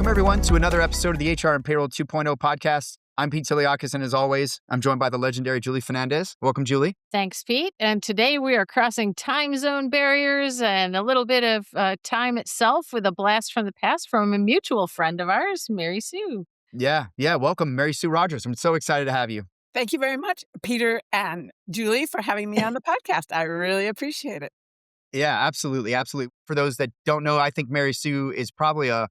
Welcome, everyone, to another episode of the HR and Payroll 2.0 podcast. I'm Pete Tiliakis, and as always, I'm joined by the legendary Julie Fernandez. Welcome, Julie. Thanks, Pete. And today we are crossing time zone barriers and a little bit of time itself with a blast from the past from a mutual friend of ours, Mary Sue. Yeah. Welcome, Mary Sue Rogers. I'm so excited to have you. Thank you very much, Peter and Julie, for having me on the podcast. I really appreciate it. Yeah, absolutely. For those that don't know, I think Mary Sue is probably a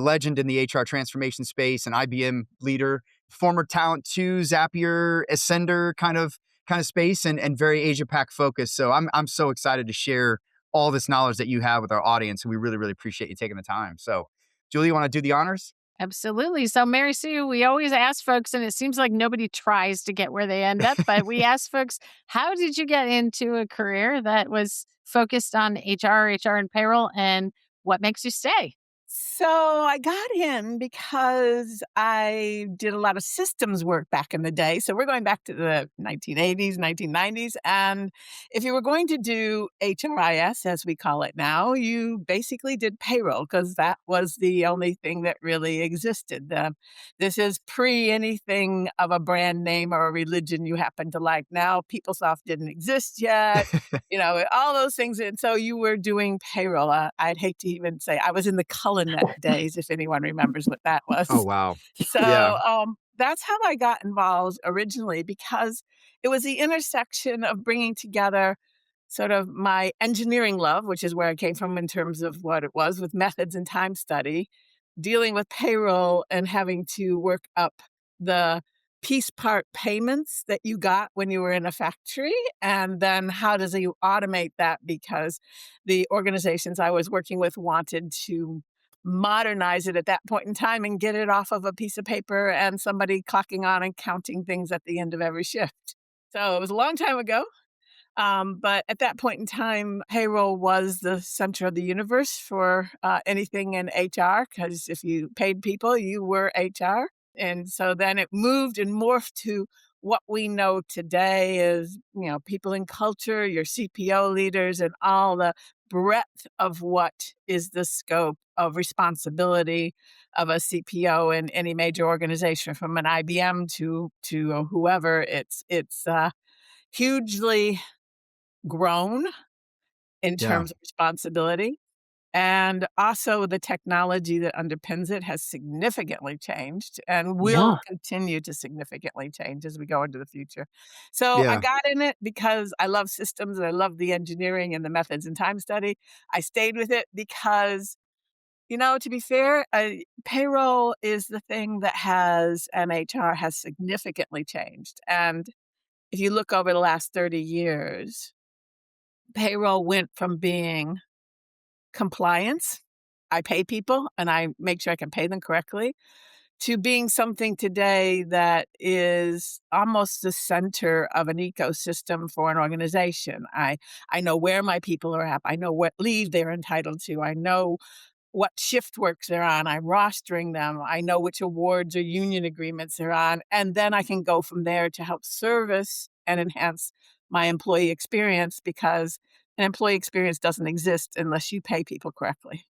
legend in the HR transformation space, an IBM leader, former Talent 2, Zapier, Ascender kind of space, and very Asia Pac focused. So I'm so excited to share all this knowledge that you have with our audience, and we really, really appreciate you taking the time. So, Julie, you want to do the honors? Absolutely. So, Mary Sue, we always ask folks, and it seems like nobody tries to get where they end up, but we ask folks, how did you get into a career that was focused on HR and payroll, and what makes you stay? So I got in because I did a lot of systems work back in the day. So we're going back to the 1980s, 1990s. And if you were going to do HRIS, as we call it now, you basically did payroll because that was the only thing that really existed. This is pre anything of a brand name or a religion you happen to like. Now, PeopleSoft didn't exist yet, all those things. And so you were doing payroll. I'd hate to even say I was in the Cullinet days, if anyone remembers what that was. Oh, wow. So Yeah. that's how I got involved originally, because it was the intersection of bringing together sort of my engineering love, which is where I came from in terms of what it was, with methods and time study, dealing with payroll and having to work up the piece part payments that you got when you were in a factory. And then how does you automate that? Because the organizations I was working with wanted to modernize it at that point in time and get it off of a piece of paper and somebody clocking on and counting things at the end of every shift. So it was a long time ago. But at that point in time, payroll was the center of the universe for anything in HR, because if you paid people, you were HR. And so then it moved and morphed to what we know today is, people in culture, your CPO leaders, and all the breadth of what is the scope of responsibility of a CPO in any major organization, from an IBM to whoever. It's hugely grown in Yeah. terms of responsibility. And also the technology that underpins it has significantly changed and will continue to significantly change as we go into the future. So I Yeah. got in it because I love systems and I love the engineering and the methods and time study. I stayed with it because, to be fair, payroll is the thing that and HR has significantly changed. And if you look over the last 30 years, payroll went from being compliance, I pay people and I make sure I can pay them correctly, to being something today that is almost the center of an ecosystem for an organization. I know where my people are at. I know what leave they're entitled to. I know what shift works they're on. I'm rostering them. I know which awards or union agreements they're on. And then I can go from there to help service and enhance my employee experience, because an employee experience doesn't exist unless you pay people correctly.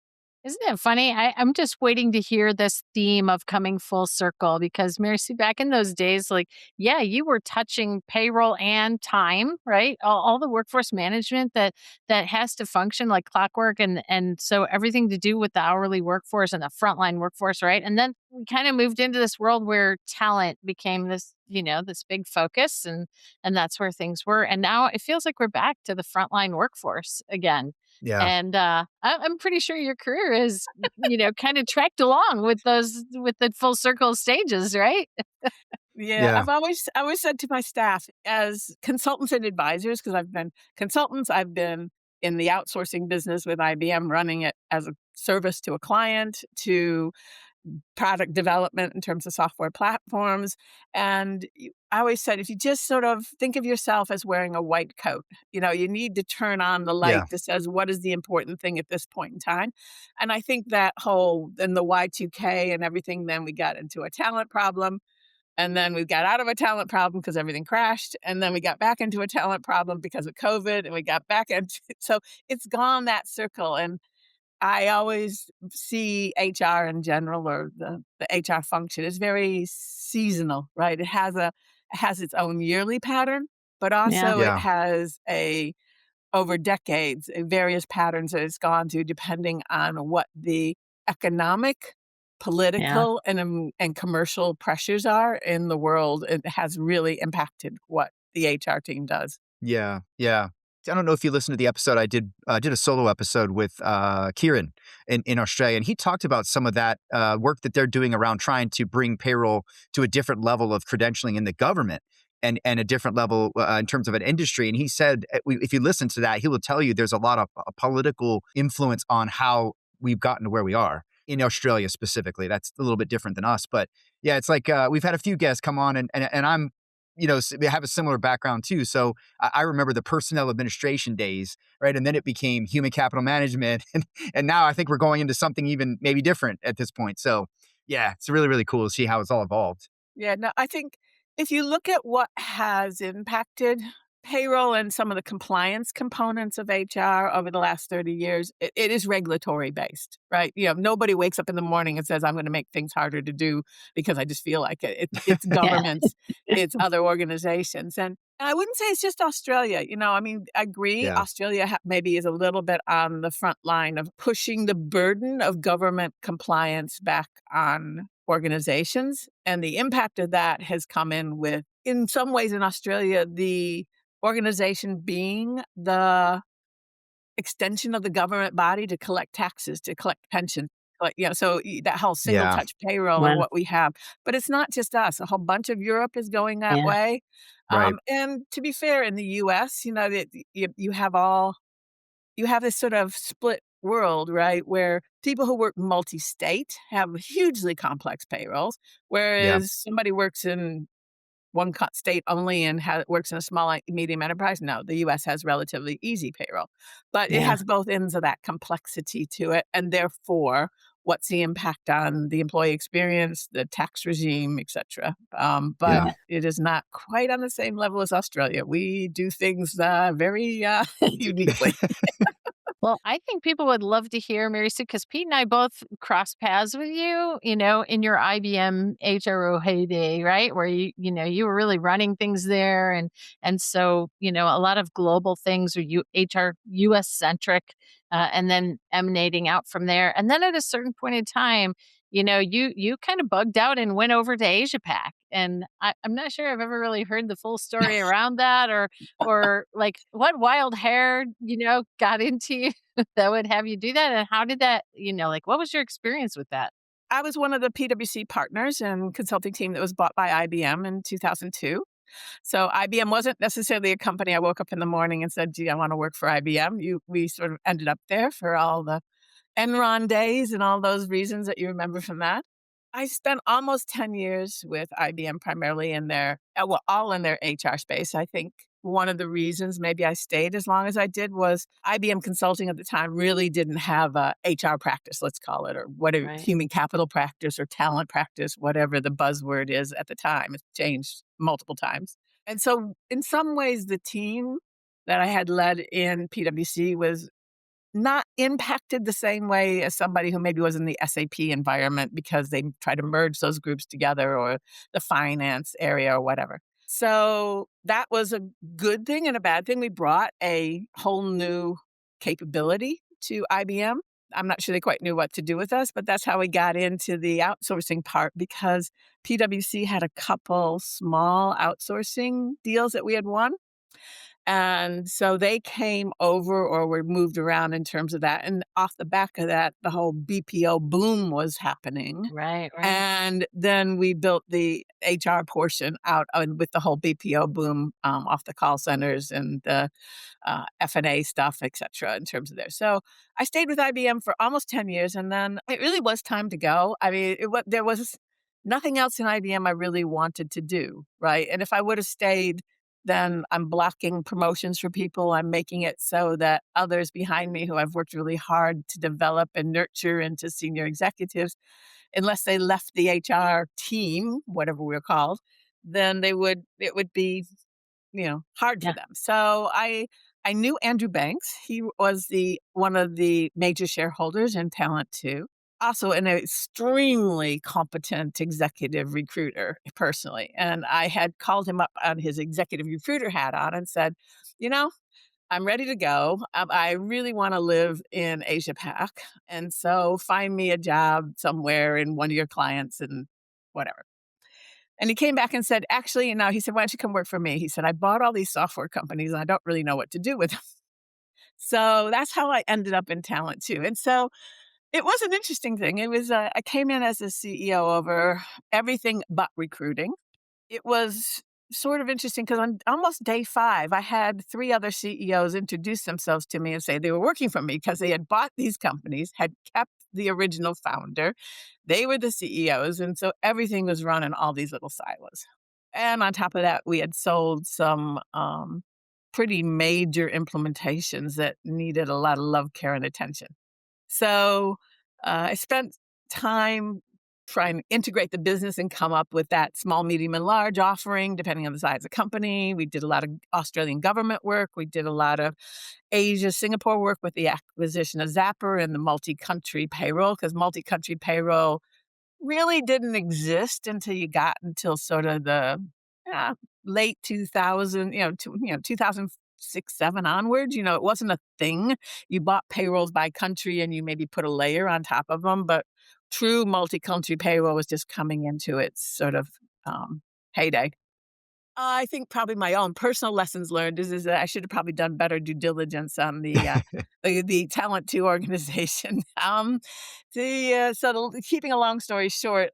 Isn't it funny? I'm just waiting to hear this theme of coming full circle, because Mary Sue, back in those days, you were touching payroll and time, right? All the workforce management that has to function like clockwork, and so everything to do with the hourly workforce and the frontline workforce, right? And then we kind of moved into this world where talent became this, this big focus, and that's where things were. And now it feels like we're back to the frontline workforce again. Yeah. And I'm pretty sure your career is, kind of tracked along with the full circle stages, right? Yeah, I've always said to my staff, as consultants and advisors, because I've been consultants, I've been in the outsourcing business with IBM, running it as a service to a client, to product development in terms of software platforms. And I always said, if you just sort of think of yourself as wearing a white coat, you need to turn on the light that says, what is the important thing at this point in time? And I think that whole, in the Y2K and everything, then we got into a talent problem. And then we got out of a talent problem because everything crashed. And then we got back into a talent problem because of COVID, and we got back into it. So it's gone that circle. And I always see HR in general or the HR function is very seasonal, right? It has its own yearly pattern, but Yeah. also it Yeah. has a over decades, various patterns that it's gone through depending on what the economic, Yeah. political, and commercial pressures are in the world. It has really impacted what the HR team does. Yeah, yeah. I don't know if you listened to the episode did a solo episode with, Kieran in Australia, and he talked about some of that, work that they're doing around trying to bring payroll to a different level of credentialing in the government and a different level, in terms of an industry, and he said, if you listen to that, he will tell you there's a lot of, political influence on how we've gotten to where we are, in Australia specifically. That's a little bit different than us, but yeah, it's like, we've had a few guests come on and I'm, have a similar background too, so I remember the personnel administration days, right? And then it became human capital management. And now I think we're going into something even maybe different at this point. So yeah, it's really, really cool to see how it's all evolved. Yeah, no, I think if you look at what has impacted payroll and some of the compliance components of HR over the last 30 years, it is regulatory based, right? Nobody wakes up in the morning and says, I'm going to make things harder to do because I just feel like it. It's Yeah. governments, it's other organizations. And I wouldn't say it's just Australia. I mean, I agree. Yeah. Australia maybe is a little bit on the front line of pushing the burden of government compliance back on organizations. And the impact of that has come in some ways in Australia, the organization being the extension of the government body to collect taxes, to collect pensions. So that whole single Yeah. touch payroll and When what we have. But it's not just us. A whole bunch of Europe is going that yeah. way. Right. And to be fair, in the US, that you have this sort of split world, right, where people who work multi-state have hugely complex payrolls, Yeah. whereas somebody works in one state only and works in a small, like, medium enterprise. No, the U.S. has relatively easy payroll, but it Yeah. has both ends of that complexity to it, and therefore, what's the impact on the employee experience, the tax regime, etc. But Yeah. Yeah. it is not quite on the same level as Australia. We do things very uniquely. Well, I think people would love to hear, Mary Sue, because Pete and I both crossed paths with you, in your IBM HRO heyday, right? Where you were really running things there, and so a lot of global things are HR US centric, and then emanating out from there, and then at a certain point in time, you kind of bugged out and went over to Asia Pac, and I'm not sure I've ever really heard the full story around that, or like what wild hair got into you that would have you do that, and how did that like what was your experience with that? I was one of the PwC partners and consulting team that was bought by IBM in 2002. So IBM wasn't necessarily a company I woke up in the morning and said, "Gee, I want to work for IBM." We sort of ended up there for all the Enron days and all those reasons that you remember from that. I spent almost 10 years with IBM, primarily in all in their HR space. I think one of the reasons maybe I stayed as long as I did was IBM Consulting at the time really didn't have a HR practice, let's call it, or whatever, Right. human capital practice or talent practice, whatever the buzzword is at the time. It's changed multiple times. And so in some ways, the team that I had led in PwC was not impacted the same way as somebody who maybe was in the SAP environment because they try to merge those groups together, or the finance area or whatever. So that was a good thing and a bad thing. We brought a whole new capability to IBM. I'm not sure they quite knew what to do with us, but that's how we got into the outsourcing part, because PwC had a couple small outsourcing deals that we had won. And so they came over or were moved around in terms of that. And off the back of that, the whole BPO boom was happening. Right. Right. And then we built the HR portion out with the whole BPO boom, off the call centers and the F&A stuff, et cetera, in terms of there. So I stayed with IBM for almost 10 years, and then it really was time to go. I mean, there was nothing else in IBM I really wanted to do, right? And if I would have stayed, then I'm blocking promotions for people. I'm making it so that others behind me who I've worked really hard to develop and nurture into senior executives, unless they left the HR team, whatever we're called, then it would be, hard for Yeah. them. So I knew Andrew Banks. He was the one of the major shareholders in Talent 2. Also an extremely competent executive recruiter personally, and I had called him up on his executive recruiter hat on and said, "You know, I'm ready to go. I really wanna live in Asia Pac, and so find me a job somewhere in one of your clients and whatever." And he came back and said, "Actually," he said, "Why don't you come work for me?" He said, "I bought all these software companies, and I don't really know what to do with them." So that's how I ended up in talent too. And so it was an interesting thing. I came in as a CEO over everything but recruiting. It was sort of interesting because on almost day 5, I had 3 other CEOs introduce themselves to me and say they were working for me because they had bought these companies, had kept the original founder. They were the CEOs, and so everything was run in all these little silos. And on top of that, we had sold some, pretty major implementations that needed a lot of love, care, and attention. So, I spent time trying to integrate the business and come up with that small, medium, and large offering, depending on the size of the company. We did a lot of Australian government work. We did a lot of Asia, Singapore work with the acquisition of Zapper and the multi-country payroll, because multi-country payroll really didn't exist until sort of the, uh, late 2000, 2006, 7 onwards. It wasn't a thing. You bought payrolls by country and you maybe put a layer on top of them, but true multi-country payroll was just coming into its sort of, heyday. I think probably my own personal lessons learned is that I should have probably done better due diligence on the Talent 2 organization. Keeping a long story short,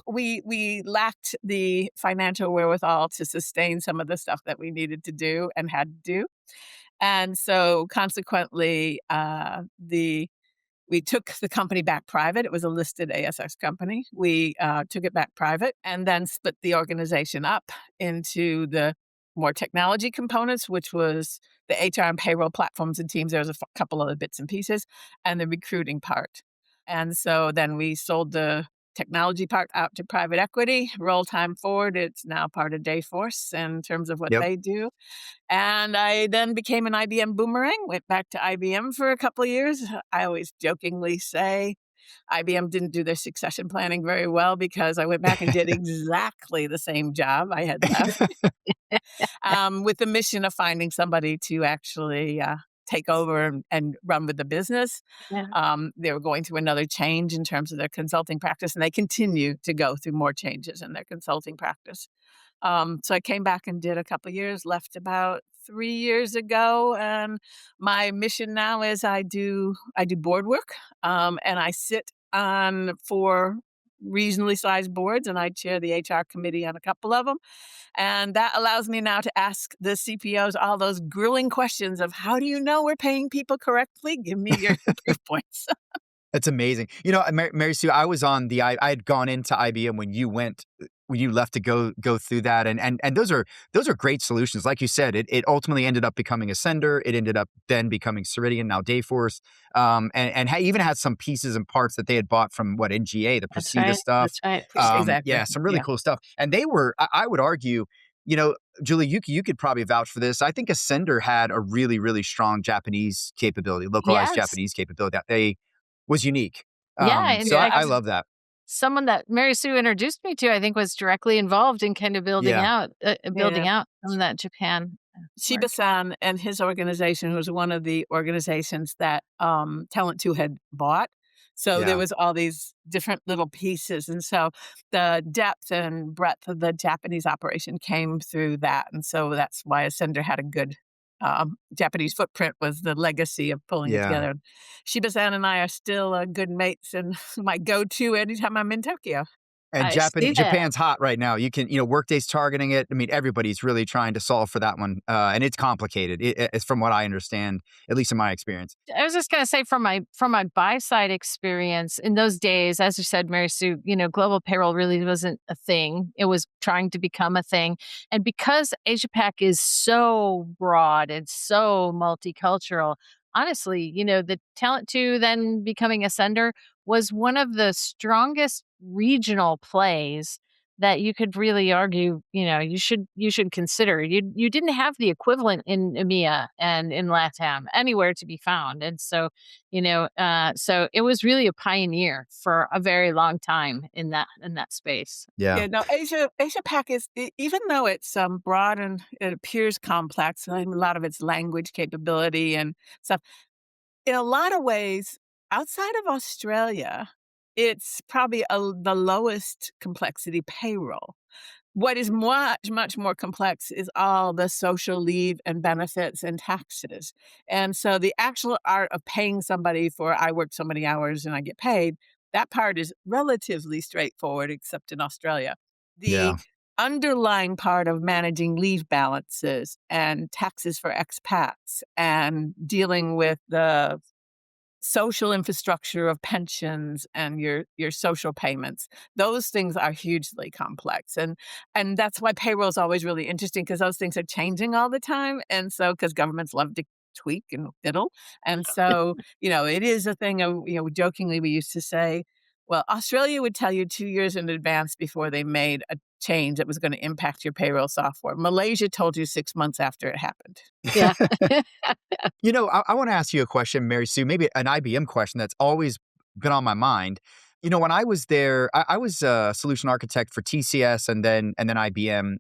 we lacked the financial wherewithal to sustain some of the stuff that we needed to do and had to do, and so consequently, we took the company back private. It was a listed ASX company. We took it back private and then split the organization up into the more technology components, which was the HR and payroll platforms and teams. There was a couple other bits and pieces, and the recruiting part. And so then we sold the technology part out to private equity. Roll time forward, it's now part of Dayforce in terms of what Yep. they do. And I then became an IBM boomerang, went back to IBM for a couple of years. I always jokingly say IBM didn't do their succession planning very well because I went back and did exactly the same job I had left, with the mission of finding somebody to actually take over and run with the business. Yeah. They were going through another change in terms of their consulting practice, and they continue to go through more changes in their consulting practice. So I came back and did a couple of years, left about 3 years ago, and my mission now is I do board work, and I sit on 4 reasonably sized boards, and I chair the HR committee on a couple of them, and that allows me now to ask the CPOs all those grilling questions of, "How do you know we're paying people correctly? Give me your proof points." That's amazing. Mary Sue, I was on I had gone into IBM when you left to go through that, and those are great solutions. Like you said, it ultimately ended up becoming Ascender. It ended up then becoming Ceridian, now Dayforce, even had some pieces and parts that they had bought from NGA, the That's Preceda right. stuff. That's right. Appreciate that. Exactly. Yeah, some really Yeah. cool stuff. And they were, I would argue, Julie, you could probably vouch for this. I think Ascender had a really, really strong Japanese capability, localized Yes. Japanese capability that they was unique. Yeah, in So Yeah, I fact, love that. someone that Mary Sue introduced me to, I think, was directly involved in kind of Yeah. building yeah. out some of that Japan work. Shiba-san and his organization was one of the organizations that, Talent 2 had bought. So there Yeah. was all these different little pieces, and so the depth and breadth of the Japanese operation came through that, and so that's why Ascender had a good, Japanese footprint was the legacy of pulling it Yeah. together. Shiba-san and I are still, good mates and my go-to anytime I'm in Tokyo. And I see that. Japan's hot right now. You can, Workday's targeting it. I mean, everybody's really trying to solve for that one. And it's complicated. It's from what I understand, at least in my experience. I was just gonna say from my buy side experience in those days, as you said, Mary Sue, global payroll really wasn't a thing. It was trying to become a thing. And because Asia Pac is so broad and so multicultural, honestly, the talent to then becoming Ascender was one of the strongest regional plays that you could really argue, you should consider. You didn't have the equivalent in EMEA and in LATAM anywhere to be found. And so, so it was really a pioneer for a very long time in that space. Yeah. Yeah, no, Asia Pac is even though it's broad and it appears complex, and a lot of its language capability and stuff. In a lot of ways, outside of Australia, it's probably the lowest complexity payroll. What is much, much more complex is all the social leave and benefits and taxes. And so the actual art of paying somebody for I work so many hours and I get paid, that part is relatively straightforward, except in Australia. The Yeah. underlying part of managing leave balances and taxes for expats and dealing with the social infrastructure of pensions and your social payments. Those things are hugely complex, and that's why payroll is always really interesting because those things are changing all the time, and so because governments love to tweak and fiddle, and so, it is a thing of, jokingly, we used to say, well, Australia would tell you 2 years in advance before they made a change that was gonna impact your payroll software. Malaysia told you 6 months after it happened. Yeah. I want to ask you a question, Mary Sue, maybe an IBM question that's always been on my mind. When I was there, I was a solution architect for TCS and then IBM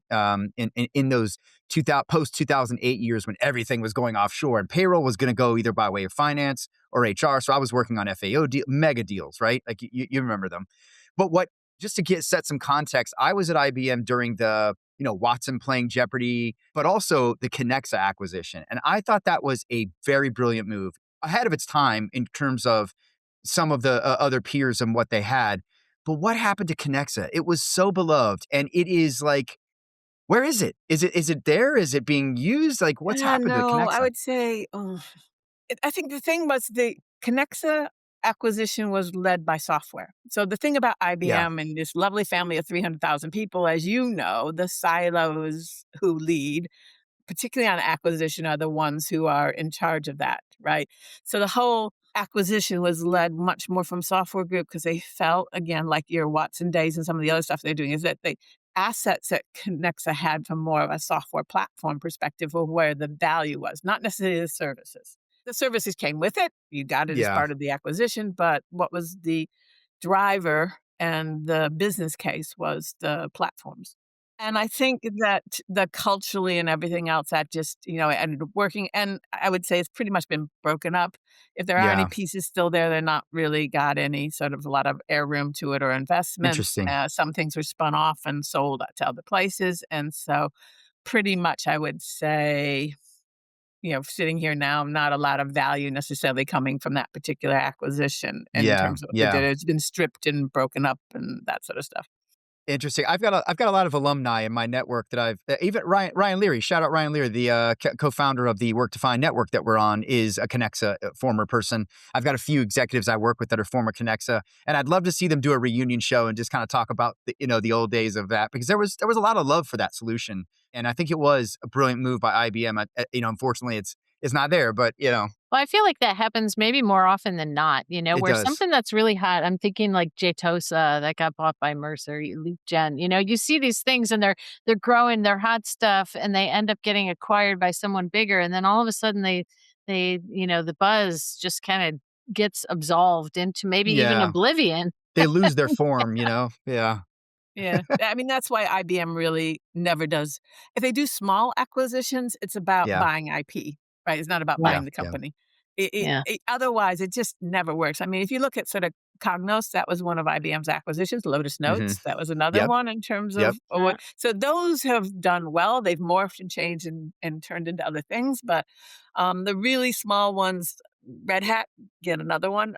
in those 2000, post 2008 years when everything was going offshore and payroll was going to go either by way of finance or HR. So I was working on mega deals, right? Like you remember them. But just to set some context, I was at IBM during the Watson playing Jeopardy, but also the Connexa acquisition. And I thought that was a very brilliant move ahead of its time in terms of some of the other peers and what they had. But what happened to Connexa? It was so beloved. And it is like, where is it? Is it there? Is it being used? Like, what's happened to No, I Connexa? would say, I think the thing was the Connexa acquisition was led by software. So the thing about Yeah. IBM and this lovely family of 300,000 people, as you know, the silos who lead, particularly on acquisition, are the ones who are in charge of that, right? So the whole acquisition was led much more from software group because they felt, again, like your Watson days and some of the other stuff they're doing, is that the assets that Connexa had from more of a software platform perspective were where the value was, not necessarily the services. The services came with it. You got it as Yeah. part of the acquisition, but what was the driver and the business case was the platforms. And I think that the culturally and everything else that just, ended up working. And I would say it's pretty much been broken up. If there are any Yeah. pieces still there, they're not really got any sort of a lot of air room to it or investments. Interesting. Some things were spun off and sold to other places. And so pretty much I would say, sitting here now, not a lot of value necessarily coming from that particular acquisition in Yeah. terms of what they Yeah. did. It's been stripped and broken up and that sort of stuff. Interesting. I've got a lot of alumni in my network that even Ryan Leary. Shout out Ryan Leary, the co-founder of the Work Defined network that we're on, is a Connexa former person. I've got a few executives I work with that are former Connexa, and I'd love to see them do a reunion show and just kind of talk about the old days of that, because there was a lot of love for that solution, and I think it was a brilliant move by IBM. Unfortunately, it's not there, but Well, I feel like that happens maybe more often than not, it where does. something that's really hot. I'm thinking like Jtosa that got bought by Mercer, Leap Gen. You see these things and they're growing, they're hot stuff, and they end up getting acquired by someone bigger, and then all of a sudden the buzz just kind of gets absolved into maybe even Yeah, oblivion. they lose their form. Yeah, Yeah. I mean, that's why IBM really never does if they do small acquisitions, it's about yeah, buying IP, right? It's not about yeah, buying the yeah. company. It Yeah. otherwise, it just never works. I mean, if you look at sort of Cognos, that was one of IBM's acquisitions. Lotus Hmm. Notes, that was another Yep, one in terms yep. of what so those have done well. They've morphed and changed and turned into other things, but, the really small ones, Red Hat, get another one,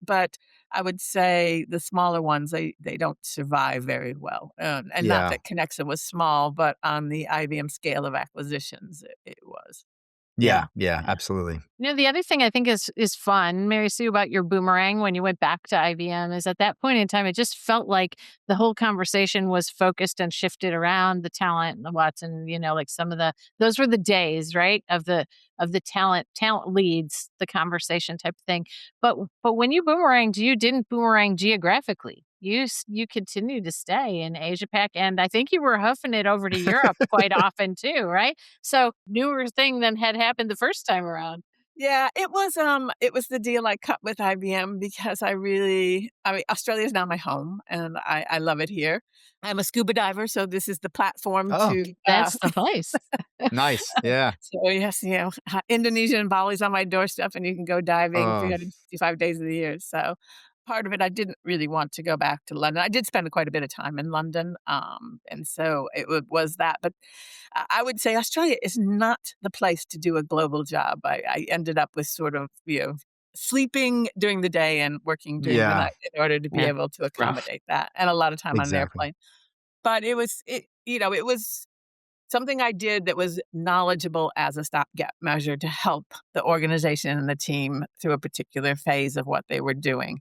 but I would say the smaller ones, they don't survive very well, and not Yeah. that Connexa was small, but on the IBM scale of acquisitions, it was. Yeah, Yeah. yeah, Yeah. absolutely. The other thing I think is fun, Mary Sue, about your boomerang when you went back to IBM is at that point in time, it just felt like the whole conversation was focused and shifted around the talent and the Watson, like those were the days, right? Of the talent leads the conversation type of thing. But when you boomeranged, you didn't boomerang geographically. you continue to stay in Asia Pac, and I think you were hoofing it over to Europe quite often too, right? So newer thing than had happened the first time around. Yeah, it was the deal I cut with IBM because I mean, Australia is now my home, and I love it here. I'm a scuba diver, so this is the platform Oh, to, That's the place. nice. Yeah. so yes, Indonesia and Bali's on my doorstep, and you can go diving Oh, 365 days of the year. So part of it, I didn't really want to go back to London. I did spend quite a bit of time in London, and so was that. But I would say Australia is not the place to do a global job. I ended up with sort of sleeping during the day and working during the yeah. night in order to be Yeah, able to it's rough. accommodate that, and a lot of time on an Exactly. airplane. But it was something I did that was knowledgeable as a stopgap measure to help the organization and the team through a particular phase of what they were doing.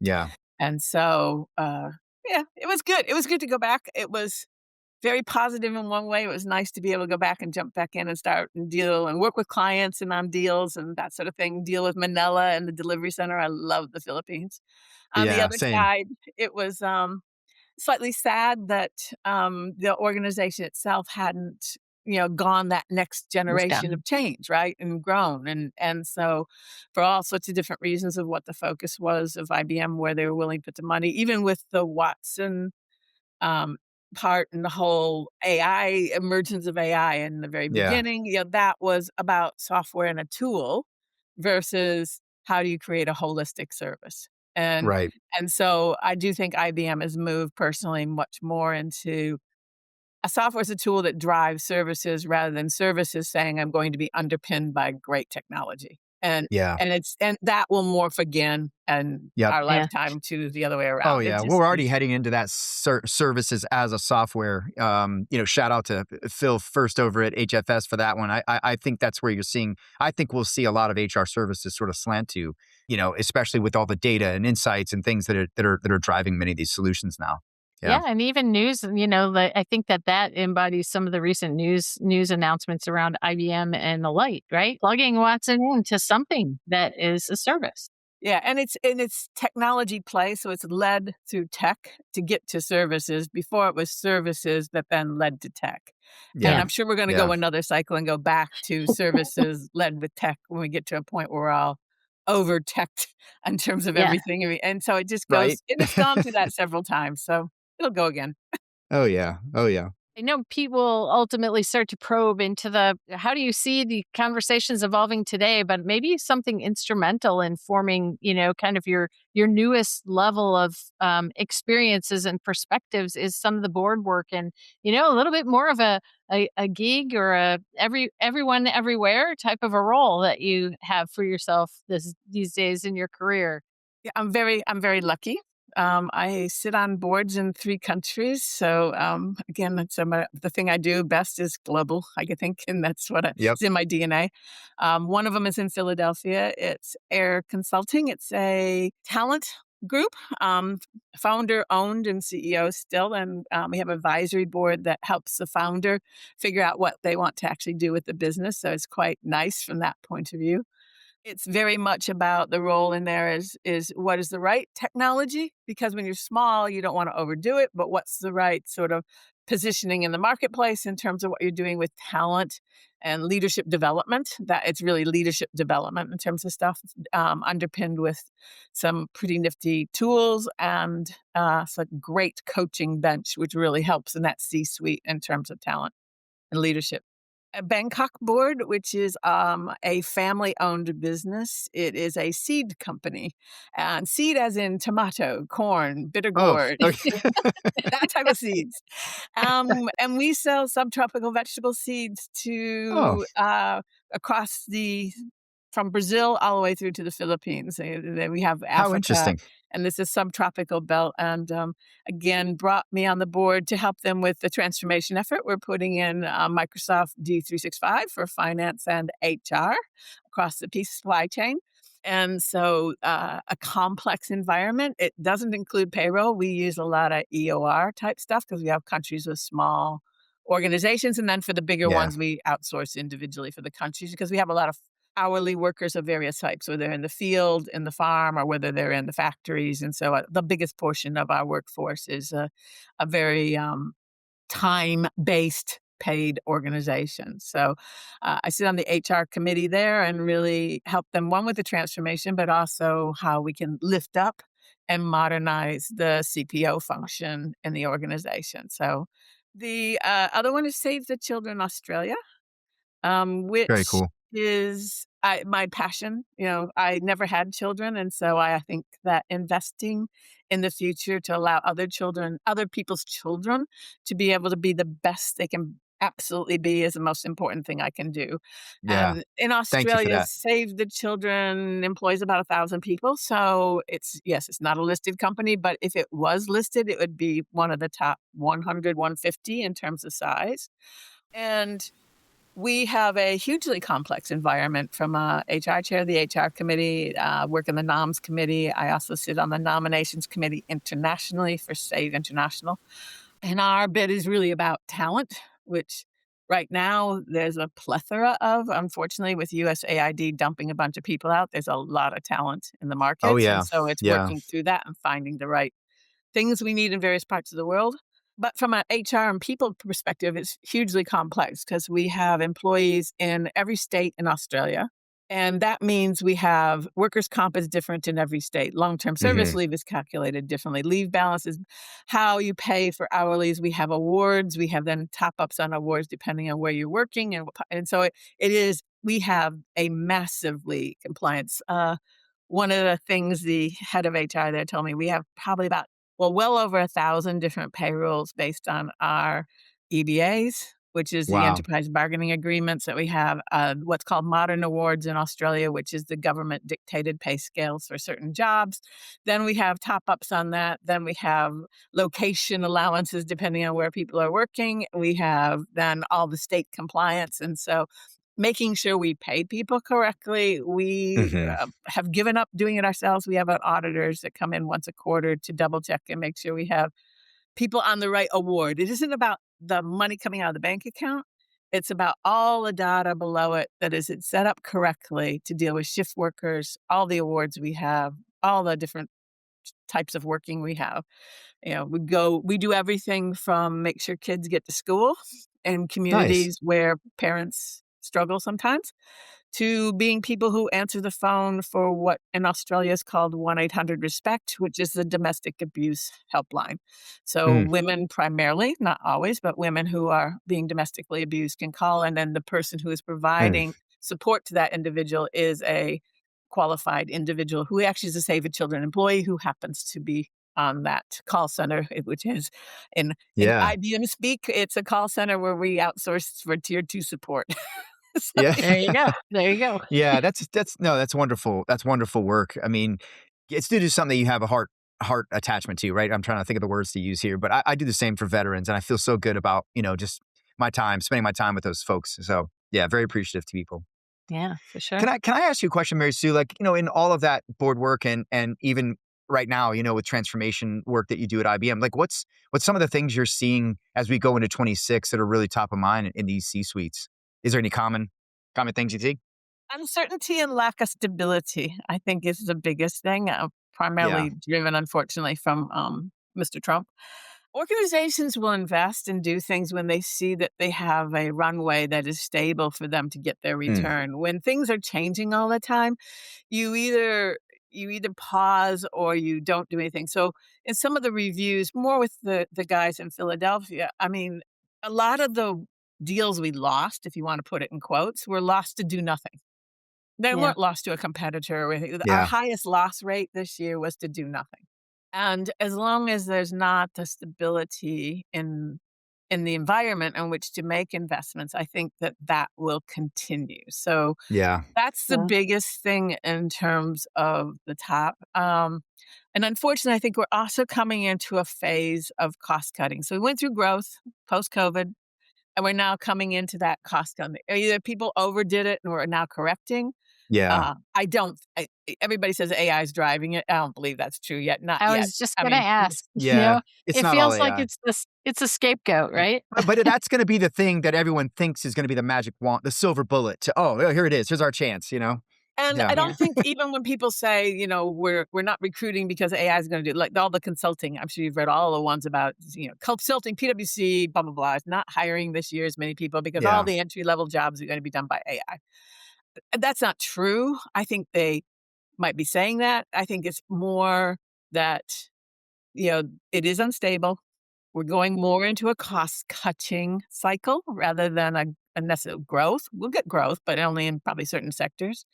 Yeah. And so, yeah, it was good. It was good to go back. It was very positive in one way. It was nice to be able to go back and jump back in and start and deal and work with clients and on deals and that sort of thing. Deal with Manila and the delivery center. I love the Philippines. On the Yeah. other Same. side, it was slightly sad that, the organization itself hadn't, gone that next Moved generation down. of change, right, and grown, and so for all sorts of different reasons of what the focus was of IBM, where they were willing to put the money, even with the Watson, um, part and the whole AI emergence of AI in the very Yeah. beginning, that was about software and a tool versus how do you create a holistic service. And Right. and so I do think IBM has moved personally much more into a software is a tool that drives services rather than services saying I'm going to be underpinned by great technology. Yeah. And that will morph again in Yep. our Yeah. lifetime to the other way Oh around. It yeah, just we're already is. heading into that services as a software. Shout out to Phil first over at HFS for that one. I think that's where you're seeing. I think we'll see a lot of HR services sort of slant to, especially with all the data and insights and things that are driving many of these solutions now. Yeah. Yeah, and even news, I think that embodies some of the recent news announcements around IBM and the light, right? Plugging Watson into something that is a service. Yeah, and it's technology play, so it's led through tech to get to services. Before it was services that then led to tech. And Yeah. Yeah. I'm sure we're gonna Yeah. go another cycle and go back to services led with tech when we get to a point where we're all over teched in terms of Yeah. everything. And so it just Right. goes and it's gone through that several times. So it'll go again. Oh yeah. Oh yeah. I know people ultimately start to probe into the how do you see the conversations evolving today, but maybe something instrumental in forming, kind of your newest level of experiences and perspectives is some of the board work and, a little bit more of a gig or a everyone everywhere type of a role that you have for yourself these days in your career. Yeah, I'm very lucky. I sit on boards in 3 countries. So, again, that's the thing I do best is global, I think, and that's what Yep. it's in my DNA. One of them is in Philadelphia. It's Air Consulting. It's a talent group, founder owned and CEO still, and, we have an advisory board that helps the founder figure out what they want to actually do with the business. So it's quite nice from that point of view. It's very much about the role in there is what is the right technology? Because when you're small, you don't wanna overdo it, but what's the right sort of positioning in the marketplace in terms of what you're doing with talent and leadership development, that it's really leadership development in terms of stuff, underpinned with some pretty nifty tools and, some great coaching bench, which really helps in that C-suite in terms of talent and leadership. A Bangkok board, which is a family owned business. It is a seed company, and seed as in tomato, corn, bitter Oh. gourd, Okay. that type of seeds. And we sell subtropical vegetable seeds Oh. to across from Brazil all the way through to the Philippines. Then we have How Africa, interesting. and this is subtropical belt. And again, brought me on the board to help them with the transformation effort. We're putting in Microsoft D365 for finance and HR across the piece supply chain. And so, a complex environment. It doesn't include payroll. We use a lot of EOR type stuff because we have countries with small organizations. And then for the bigger Yeah. ones, we outsource individually for the countries because we have a lot of hourly workers of various types, whether they're in the field, in the farm, or whether they're in the factories. And so the biggest portion of our workforce is a very time-based paid organization. So I sit on the HR committee there and really help them, one, with the transformation, but also how we can lift up and modernize the CPO function in the organization. So the other one is Save the Children Australia, Very which cool. is my passion. You know, I never had children, and so I think that investing in the future to allow other children, other people's children, to be able to be the best they can absolutely be is the most important thing I can do. Yeah. And in Thank you for Australia, that. Save the Children employs about 1,000 people. So it's, yes, it's not a listed company, but if it was listed, it would be one of the top 100, 150 in terms of size. And we have a hugely complex environment from a HR chair, the HR committee, work in the noms committee. I also sit on the nominations committee internationally for Save International. And our bit is really about talent, which right now there's a plethora of. Unfortunately, with USAID dumping a bunch of people out, there's a lot of talent in the Oh, markets. And yeah. so it's Yeah. working through that and finding the right things we need in various parts of the world. But from an HR and people perspective, it's hugely complex because we have employees in every state in Australia. And that means we have workers' comp is different in every state. Long term service Mhm. leave is calculated differently. Leave balance is how you pay for hourlies. We have awards. We have then top ups on awards depending on where you're working. And so it is, we have a massively compliance. One of the things the head of HR there told me, we have probably about, well, well over 1,000 different payrolls based on our EBAs, which is the Wow. enterprise bargaining agreements that we have, what's called modern awards in Australia, which is the government dictated pay scales for certain jobs. Then we have top ups on that. Then we have location allowances depending on where people are working. We have then all the state compliance. And so making sure we pay people correctly. We Mhm. have given up doing it ourselves. We have auditors that come in once a quarter to double check and make sure we have people on the right award. It isn't about the money coming out of the bank account. It's about all the data below it, that is it set up correctly to deal with shift workers, all the awards we have, all the different types of working we have. You know, we do everything from make sure kids get to school in Nice. communities where parents struggle sometimes, to being people who answer the phone for what in Australia is called 1-800-RESPECT, which is the domestic abuse helpline. So Mm. women primarily, not always, but women who are being domestically abused can call, and then the person who is Mm. providing support to that individual is a qualified individual who actually is a Save the Children employee who happens to be on that call center, which is in Yeah. IBM speak, it's a call center where we outsource for tier 2 support. So Yeah. There you go. There you go. Yeah, that's no, that's wonderful. That's wonderful work. I mean, it's due to something you have a heart attachment to, right? I'm trying to think of the words to use here, but I do the same for veterans, and I feel so good about, just my time, spending my time with those folks. So, yeah, very appreciative to people. Yeah, for sure. Can I ask you a question, Mary Sue? Like, in all of that board work and even right now, with transformation work that you do at IBM, like what's some of the things you're seeing as we go into 26 that are really top of mind in these C-suites? Is there any common things you see? uncertainty and lack of stability, I think, is the biggest thing, Yeah. primarily driven, unfortunately, from Mr. Trump. Organizations will invest and do things when they see that they have a runway that is stable for them to get their Mm. return. When things are changing all the time, you either pause or you don't do anything. So in some of the reviews, more with the guys in Philadelphia, I mean, a lot of the deals we lost, if you want to put it in quotes, were lost to do nothing. They Yeah. weren't lost to a competitor or anything. Our Yeah. highest loss rate this year was to do nothing. And as long as there's not the stability in the environment in which to make investments, I think that that will continue. So Yeah. that's the Yeah. biggest thing in terms of the top. And unfortunately, I think we're also coming into a phase of cost cutting. So we went through growth post COVID, and we're now coming into that cost cutting. Either people overdid it and we're now correcting, Yeah. I don't. Everybody says AI is driving it. I don't believe that's true yet. Not I yet. was just I gonna mean, ask, Yeah. It's it not all feels like AI. it's a scapegoat, right? But that's gonna be the thing that everyone thinks is gonna be the magic wand, the silver bullet to, "Oh, yeah, here it is. Here's our chance," you know? and Yeah. I Yeah. don't think even when people say, we're not recruiting because AI is going to do like all the consulting. I'm sure you've read all the ones about consulting, PwC, blah blah blah. Is not hiring this year as many people because all Yeah. the entry level jobs are going to be done by AI. And that's not true. I think they might be saying that. I think it's more that you know it is unstable. We're going more into a cost cutting cycle rather than a necessary growth. We'll get growth, but only in probably certain sectors.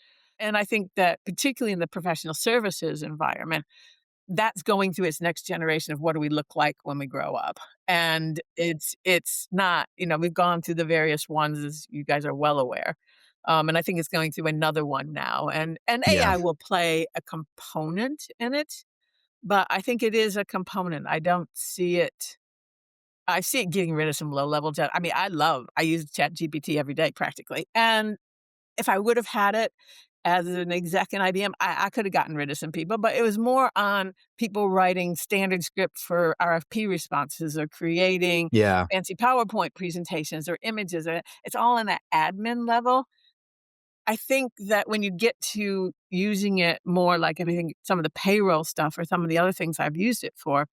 And I think that particularly in the professional services environment, that's going through its next generation of what do we look like when we grow up. And it's not, we've gone through the various ones as you guys are well aware. And I think it's going through another one now. And Yeah. AI will play a component in it, but I think it is a component. I see it getting rid of some low level chat. I mean, I use Chat GPT every day practically. And if I would have had it as an exec in IBM, I could have gotten rid of some people, but it was more on people writing standard script for RFP responses or creating Yeah. fancy PowerPoint presentations or images. It's all in that admin level. I think that when you get to using it more like I think some of the payroll stuff or some of the other things I've used it for,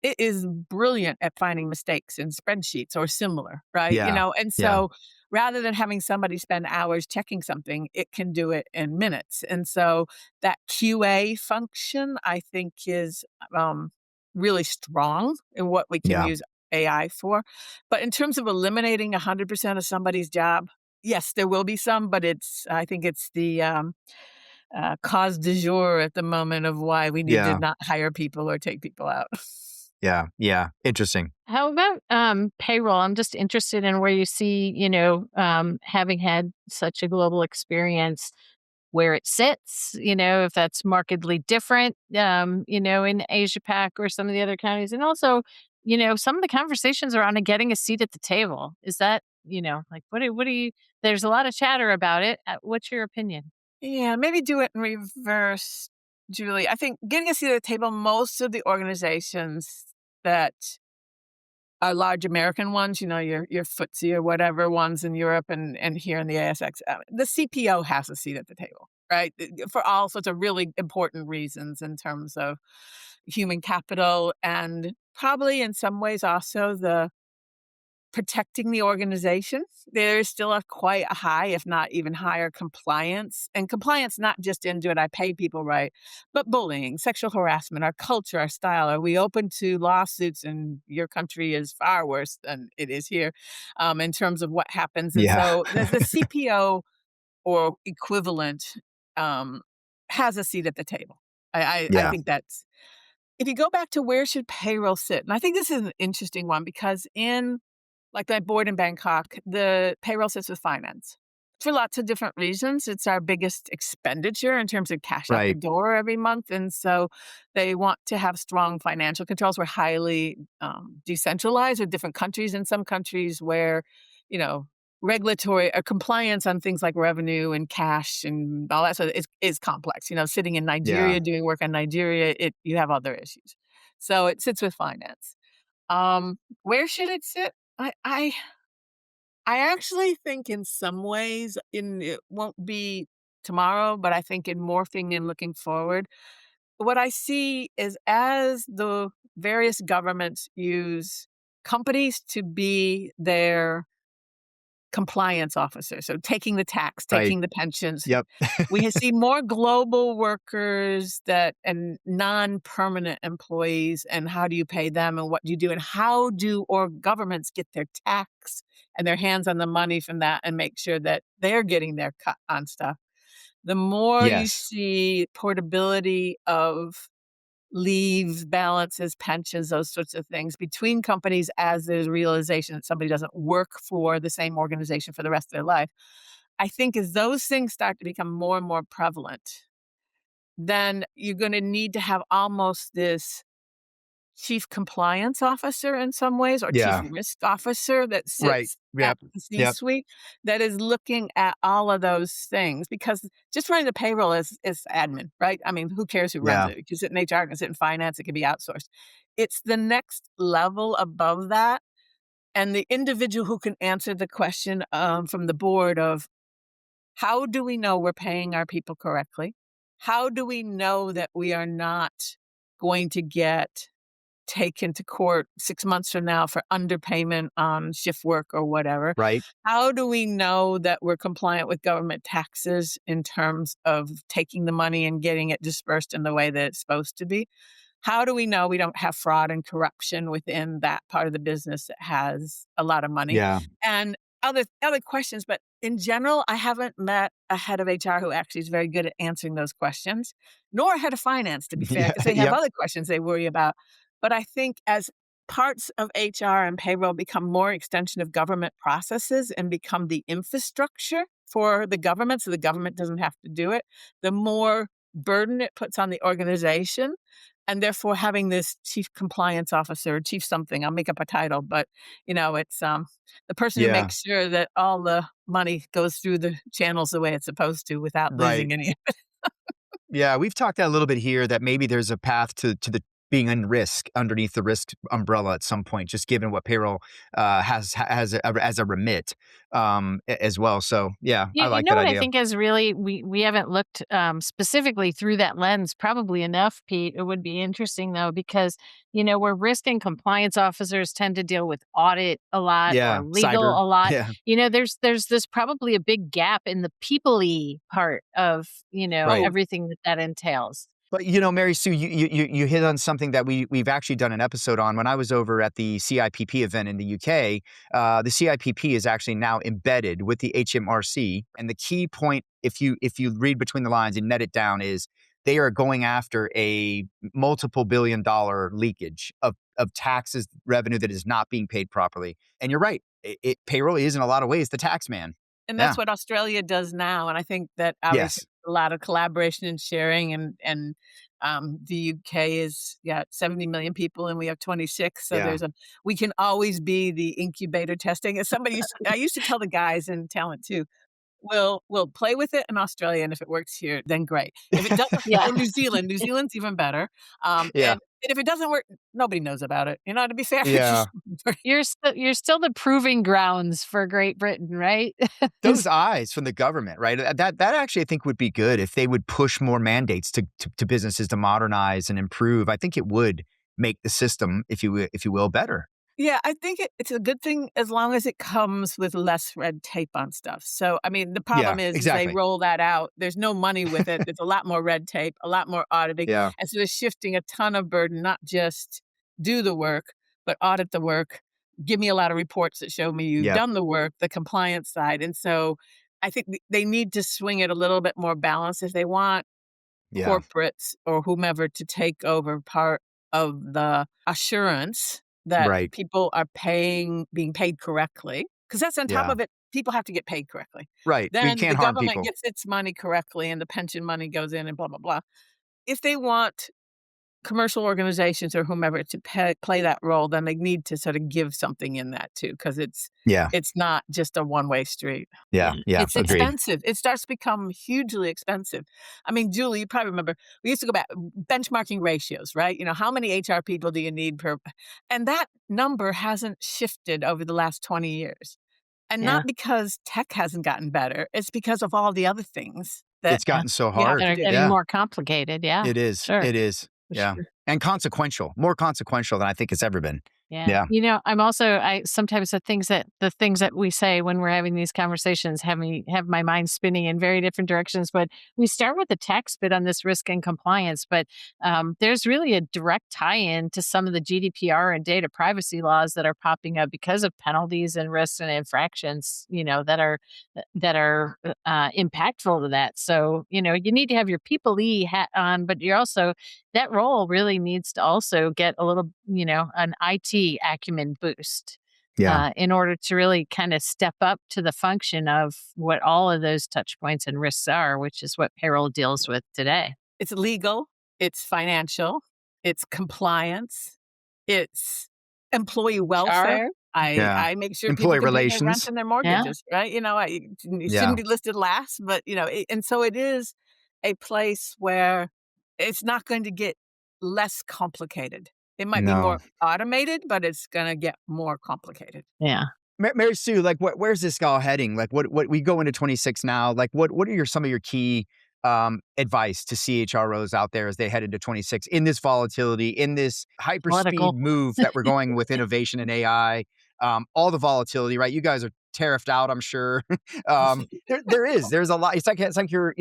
it is brilliant at finding mistakes in spreadsheets or similar, right? Yeah. And Yeah. so rather than having somebody spend hours checking something, it can do it in minutes. And so that QA function, I think, is um, really strong in what we can Yeah. use AI for. But in terms of eliminating 100% of somebody's job, yes, there will be some, but I think it's the cause du jour at the moment of why we need to Yeah. not hire people or take people out. Yeah. Yeah. Interesting. How about payroll? I'm just interested in where you see, having had such a global experience, where it sits, if that's markedly different, in Asia Pac or some of the other counties. And also, some of the conversations are on getting a seat at the table. Is that, like, what do you, there's a lot of chatter about it. What's your opinion? Yeah, maybe do it in reverse, Julie. I think getting a seat at the table, most of the organizations that are large American ones, your FTSE or whatever ones in Europe and here in the ASX, the CPO has a seat at the table, right? For all sorts of really important reasons in terms of human capital and probably in some ways also the protecting the organization. There's still quite a high, if not even higher, compliance. And compliance, not just in do I pay people right, but bullying, sexual harassment, our culture, our style. Are we open to lawsuits? And your country is far worse than it is here in terms of what happens. And Yeah. so the CPO or equivalent um, has a seat at the table. I Yeah. think that's if you go back to where should payroll sit, and I think this is an interesting one because in like my board in Bangkok, the payroll sits with finance for lots of different reasons. It's our biggest expenditure in terms of cash out the Right. door every month. And so they want to have strong financial controls. We're highly decentralized with different countries. In some countries where, you know, regulatory or compliance on things like revenue and cash and all that sort of is complex. Sitting in Yeah. Nigeria, doing work on Nigeria, you have other issues. So it sits with finance. Where should it sit? I I actually think in some ways it won't be tomorrow, but I think in morphing and looking forward, what I see is as the various governments use companies to be their compliance officer, so taking the tax, Right. taking the pensions. Yep. We see more global workers that and non-permanent employees, and how do you pay them and what do you do and how do or governments get their tax and their hands on the money from that and make sure that they're getting their cut on stuff. The more you Yes. see portability of leaves, balances, pensions, those sorts of things between companies as there's realization that somebody doesn't work for the same organization for the rest of their life. I think as those things start to become more and more prevalent, then you're going to need to have almost this chief compliance officer in some ways, or chief Yeah. risk officer that Right. sits at Yep. the Yep. C-suite that is looking at all of those things, because just running the payroll is admin, right? I mean, who cares who runs Yeah. it? It can sit in HR, it can sit in finance, it can be outsourced. It's the next level above that, and the individual who can answer the question, from the board of, how do we know we're paying our people correctly? How do we know that we are not going to get taken to court 6 months from now for underpayment on shift work or whatever? Right. How do we know that we're compliant with government taxes in terms of taking the money and getting it dispersed in the way that it's supposed to be? How do we know we don't have fraud and corruption within that part of the business that has a lot of money? Yeah. And other questions, but in general, I haven't met a head of HR who actually is very good at answering those questions, nor a head of finance, to be fair, Yeah. because they have Yep. other questions they worry about. But I think as parts of HR and payroll become more extension of government processes and become the infrastructure for the government, so the government doesn't have to do it, the more burden it puts on the organization. And therefore, having this chief compliance officer, chief something, I'll make up a title, but it's the person who Yeah. makes sure that all the money goes through the channels the way it's supposed to without Right. losing any. Yeah, we've talked a little bit here that maybe there's a path to the being in risk underneath the risk umbrella at some point, just given what payroll has as a remit as well. So yeah, You I you like know that what I idea. think is really we haven't looked, specifically through that lens probably enough, Pete. It would be interesting though because, where risk and compliance officers tend to deal with audit a lot or Yeah, legal cyber. a lot, Yeah, there's this probably a big gap in the people-y part of, right. Oh, everything that entails. But Mary Sue, you hit on something that we've actually done an episode on. When I was over at the CIPP event in the UK, the CIPP is actually now embedded with the HMRC. And the key point, if you read between the lines and net it down, is they are going after a multiple $billion leakage of taxes revenue that is not being paid properly. And you're right, payroll is in a lot of ways the tax man. and Yeah. that's what Australia does now. And I think that obviously Yes. a lot of collaboration and sharing, and the UK is 70 million people and we have 26. So Yeah. we can always be the incubator testing. As I used to tell the guys in talent too, we'll play with it in Australia, and if it works here, then great. If it doesn't, Yeah. or New Zealand's even better. Yeah. And if it doesn't work, nobody knows about it. To be fair, it's Yeah. just You're still the proving grounds for Great Britain, right? Those eyes from the government, right? That actually I think would be good if they would push more mandates to businesses to modernize and improve. I think it would make the system, if you will, better. Yeah, I think it's a good thing as long as it comes with less red tape on stuff. So, I mean, the Yeah, problem is they exactly. roll that out. There's no money with it. There's a lot more red tape, a lot more auditing. Yeah, And so they're shifting a ton of burden, not just do the work, but audit the work. Give me a lot of reports that show me you've yep, done the work, the compliance side. And so I think they need to swing it a little bit more balanced if they want yeah, corporates or whomever to take over part of the assurance that right, people are being paid correctly, because that's on top yeah, of it, people have to get paid correctly. right. We Then the can't harm government people. gets its money correctly and the pension money goes in and blah, blah, blah. If they want commercial organizations or whomever to play that role, then they need to sort of give something in that too, because Yeah, it's not just a one-way street. yeah, yeah. It's Agreed. expensive. It starts to become hugely expensive. I mean, Julie, you probably remember we used to go back benchmarking ratios, right? How many HR people do you need per, and that number hasn't shifted over the last 20 years. And Yeah. not because tech hasn't gotten better, it's because of all the other things that It's Yeah. gotten so we have That hard. to are do. getting Yeah, more complicated. Yeah. it is. Sure. It is. For Yeah, sure. and consequential, more consequential than I think it's ever been. Yeah. Yeah, I'm also I sometimes the things that we say when we're having these conversations have my mind spinning in very different directions. But we start with the tax bit on this risk and compliance, but there's really a direct tie-in to some of the GDPR and data privacy laws that are popping up because of penalties and risks and infractions, that are impactful to that. So, you need to have your people hat on, but you're also that role really needs to also get a little, an IT acumen boost yeah, in order to really kind of step up to the function of what all of those touch points and risks are, which is what payroll deals with today. It's legal, it's financial, it's compliance, It's employee welfare. HR. Yeah. I make sure people Employee can pay their rent relations. and their Yeah. mortgages, right? It shouldn't Yeah. be listed last, but, and so it is a place where it's not going to get less complicated. It might be No. more automated, but it's gonna get more complicated. Yeah. Mary Sue, like, where's this all heading? Like, what we go into 26 now? Like, what are some of your key advice to CHROs out there as they head into 26 in this volatility, in this hyperspeed Political. move that we're going with innovation and AI, all the volatility, right? You guys are tariffed out, I'm sure. There's a lot. It's like you're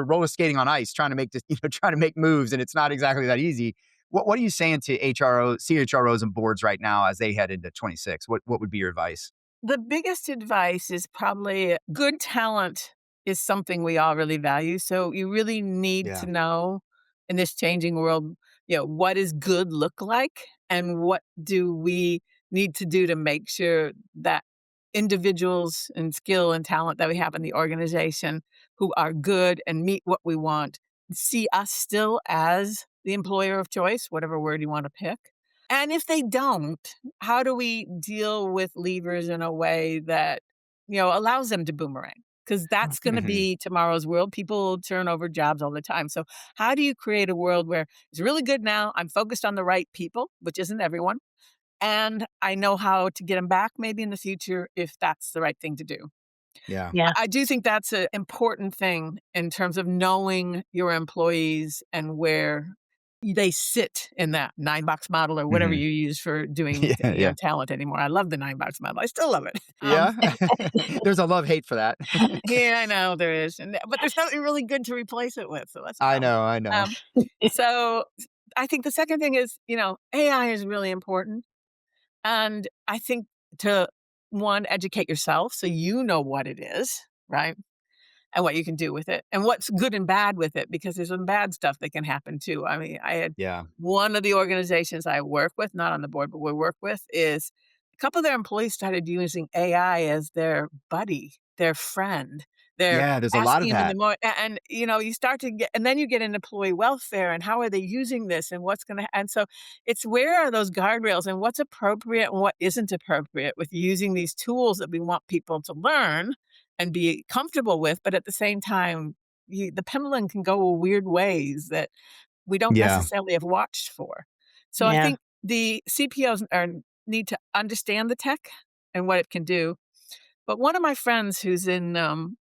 roller skating on ice, trying to make this, trying to make moves, and it's not exactly that easy. What are you saying to CHROs and boards right now as they head into 26? What would be your advice? The biggest advice is probably good talent is something we all really value. So you really need Yeah. to know in this changing world, what does good look like and what do we need to do to make sure that individuals and skill and talent that we have in the organization who are good and meet what we want see us still as the employer of choice, whatever word you want to pick. And if they don't, how do we deal with leavers in a way that, allows them to boomerang? Because that's going to Hmm. be tomorrow's world. People turn over jobs all the time. So, how do you create a world where it's really good now? I'm focused on the right people, which isn't everyone. And I know how to get them back maybe in the future if that's the right thing to do. Yeah. Yeah. I do think that's an important thing in terms of knowing your employees and where they sit in that 9-box model or whatever Hmm. you use for doing, Yeah. Yeah. talent anymore. I love the 9-box model. I still love it. Yeah. There's a love hate for that. Yeah, I know there is, but there's nothing really good to replace it with, so that's a I problem. know. I know. Um, so I think the second thing is, AI is really important, and I think to one, educate yourself so you know what it is, right? And what you can do with it and what's good and bad with it, because there's some bad stuff that can happen too. I mean, I had Yeah. one of the organizations I work with, not on the board, but we work with, is a couple of their employees started using AI as their buddy, their friend. They're Yeah. There's a lot of asking them in the that. morning, and you start to get, and then you get into employee welfare and how are they using this and what's going to, and so it's where are those guardrails and what's appropriate and what isn't appropriate with using these tools that we want people to learn and be comfortable with, but at the same time, the pendulum can go weird ways that we don't Yeah. necessarily have watched for. So I Yeah. think the CPOs need to understand the tech and what it can do. But one of my friends who's in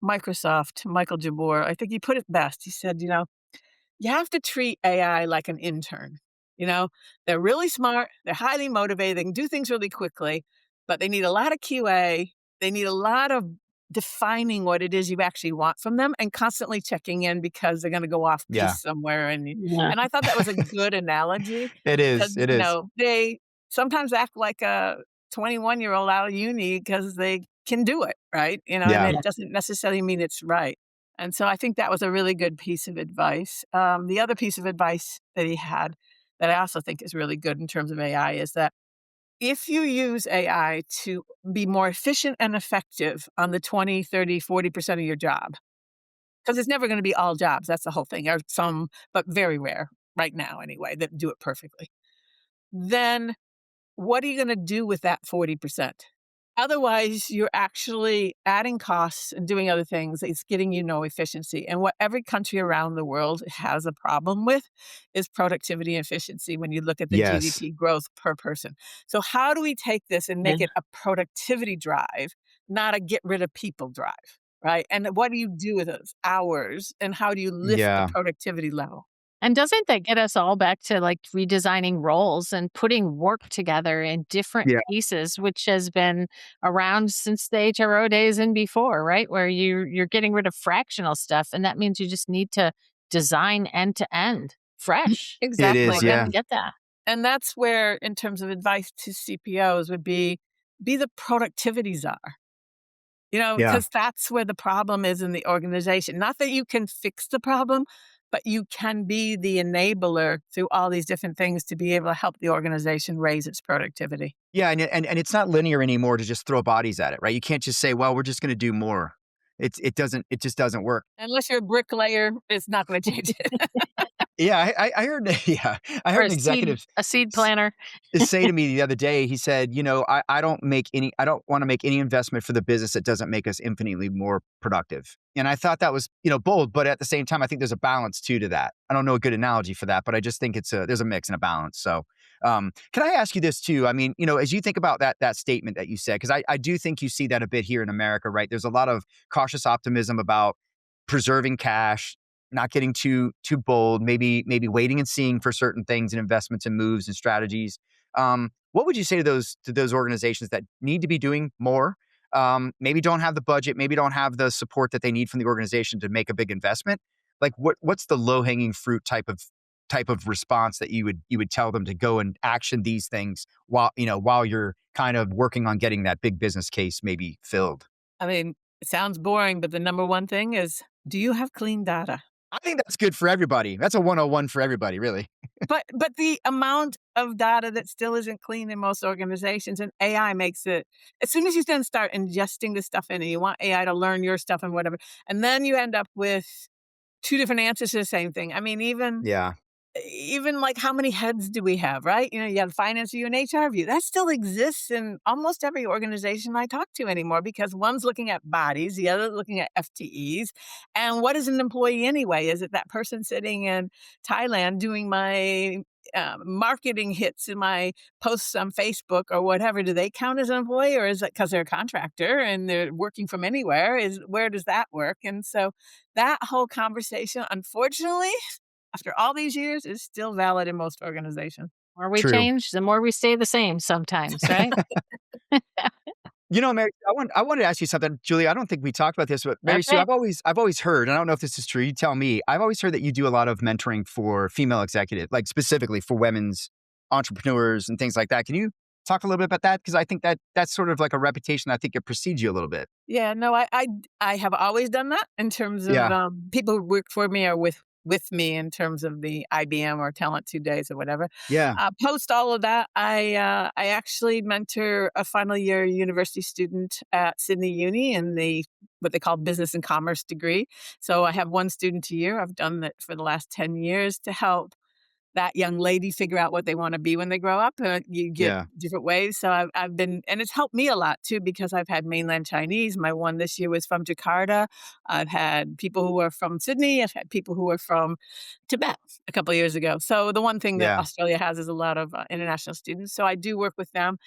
Microsoft, Michael Jabor, I think he put it best. He said, you have to treat AI like an intern. You know, they're really smart, they're highly motivated, they can do things really quickly, but they need a lot of QA. They need a lot of defining what it is you actually want from them and constantly checking in because they're going to go off Yeah. piece somewhere. Yeah. And I thought that was a good analogy It because, is. It is. they sometimes act like a 21-year-old out of uni because they can do it, right? And Yeah. it doesn't necessarily mean it's right. And so I think that was a really good piece of advice. The other piece of advice that he had that I also think is really good in terms of AI is that if you use AI to be more efficient and effective on the 20, 30, 40% of your job, because it's never going to be all jobs. That's the whole thing. There are some, but very rare right now anyway, that do it perfectly. Then what are you going to do with that 40%? Otherwise, you're actually adding costs and doing other things. It's getting you no efficiency. And what every country around the world has a problem with is productivity and efficiency when you look at the Yes. GDP growth per person. So, how do we take this and Yeah. make it a productivity drive, not a get rid of people drive? Right. And what do you do with those hours and how do you lift the Yeah. productivity level? And doesn't that get us all back to like redesigning roles and putting work together in different Yeah. pieces, which has been around since the HRO days and before, right? Where you're getting rid of fractional stuff, and that means you just need to design end to end, fresh. It So is. Exactly. we're going Yeah. to get that. And that's where, in terms of advice to CPOs, would be the productivity czar. Yeah. Because that's where the problem is in the organization. Not that you can fix the problem, but you can be the enabler through all these different things to be able to help the organization raise its productivity. Yeah. And it's not linear anymore to just throw bodies at it, right? You can't just say, well, we're just going to do more. It just doesn't work. Unless you're a bricklayer, it's not going to change it. Yeah, I heard yeah, I Or heard an executive a seed planner. say to me the other day, he said, I I don't want to make any investment for the business that doesn't make us infinitely more productive. And I thought that was, bold, but at the same time, I think there's a balance too to that. I don't know a good analogy for that, but I just think there's a mix and a balance. So, can I ask you this too? I mean, as you think about that statement that you said, because I do think you see that a bit here in America, right? There's a lot of cautious optimism about preserving cash, not getting too bold, maybe waiting and seeing for certain things and investments and moves and strategies. What would you say to those organizations that need to be doing more? Maybe don't have the budget, maybe don't have the support that they need from the organization to make a big investment. Like what's the low hanging fruit type of response that you would tell them to go and action these things while you're kind of working on getting that big business case maybe filled? I mean, it sounds boring, but the number one thing is, do you have clean data? I think that's good for everybody. That's a 101 for everybody, really. But the amount of data that still isn't clean in most organizations, and AI makes it, as soon as you then start ingesting this stuff in and you want AI to learn your stuff and whatever, and then you end up with 2 different answers to the same thing. I mean, Yeah. even like how many heads do we have, right? You have a finance view and HR view. That still exists in almost every organization I talk to anymore because one's looking at bodies, the other looking at FTEs. And what is an employee anyway? Is it that person sitting in Thailand doing my marketing hits in my posts on Facebook or whatever? Do they count as an employee, or is it because they're a contractor and they're working from anywhere? Where does that work? And so that whole conversation, unfortunately, after all these years, is still valid in most organizations. The more we True. change, the more we stay the same sometimes, right? Mary, I wanted to ask you something, Julie. I don't think we talked about this, but Mary Sue, Okay. I've always heard, and I don't know if this is true. You tell me. I've always heard that you do a lot of mentoring for female executives, like specifically for women's entrepreneurs and things like that. Can you talk a little bit about that? Because I think that's sort of like a reputation. I think it precedes you a little bit. Yeah, no, I have always done that in terms of, Yeah. people who work for me or with me in terms of the IBM or Talent 2 Days or whatever. Yeah. Post all of that, I actually mentor a final year university student at Sydney Uni in what they call business and commerce degree. So I have one student a year. I've done that for the last 10 years to help that young lady figure out what they want to be when they grow up. You get Yeah. different ways. So I've been, and it's helped me a lot too, because I've had mainland Chinese. My one this year was from Jakarta. I've had people who are from Sydney. I've had people who are from Tibet a couple of years ago. So the one thing that Yeah. Australia has is a lot of international students. So I do work with them.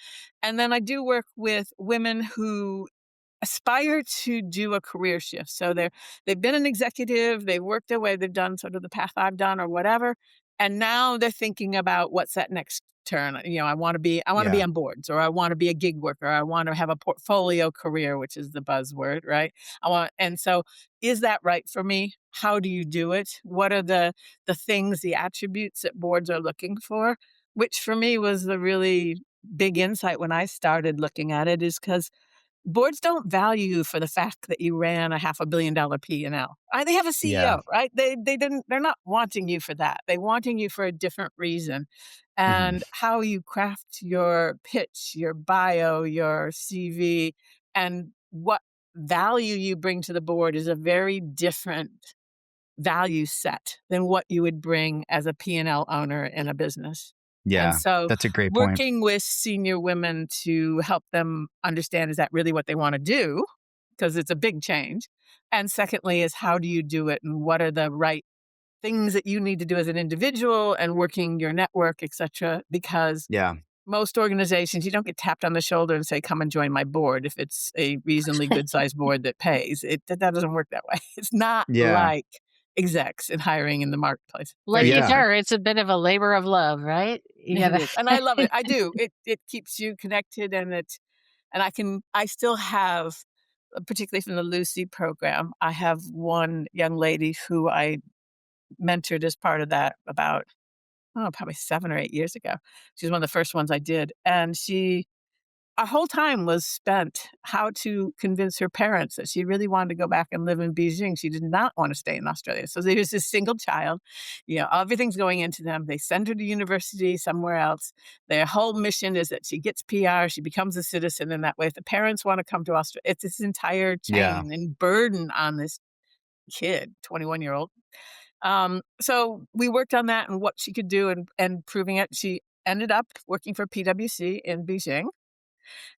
And then I do work with women who aspire to do a career shift. So they've been an executive, they've worked their way, they've done sort of the path I've done or whatever, and now they're thinking about what's that next turn. I want to be Yeah. on boards, or I want to be a gig worker, I want to have a portfolio career, which is the buzzword, right? And so is that right for me? How do you do it? What are the things, the attributes that boards are looking for? Which for me was the really big insight when I started looking at it, is because boards don't value you for the fact that you ran a $500 million P&L. They have a Yeah. CEO, right? They're not wanting you for that. They're wanting you for a different reason. Mhm. And how you craft your pitch, your bio, your CV, and what value you bring to the board is a very different value set than what you would bring as a P&L owner in a business. And Yeah. so That's a great point. working with senior women to help them understand, is that really what they want to do? Because it's a big change. And secondly, is how do you do it, and what are the right things that you need to do as an individual, and working your network, et cetera. Because Yeah. most organizations, you don't get tapped on the shoulder and say, come and join my board if it's a reasonably good sized board that pays. That doesn't work that way. It's not Yeah. like execs and hiring in the marketplace. Like Very Yeah. different. HR, it's a bit of a labor of love, right? You It gotta is, and I love it. I do. It keeps you connected, and I still have, particularly from the Lucy program, I have one young lady who I mentored as part of that about, oh, probably 7 or 8 years ago. She's one of the first ones I did, and our whole time was spent how to convince her parents that she really wanted to go back and live in Beijing. She did not want to stay in Australia. So there was this single child, everything's going into them. They send her to university somewhere else. Their whole mission is that she gets PR, she becomes a citizen, and that way, if the parents want to come to Australia, it's this entire Yeah. chain and burden on this kid, 21-year-old. So we worked on that and what she could do and proving it. She ended up working for PwC in Beijing,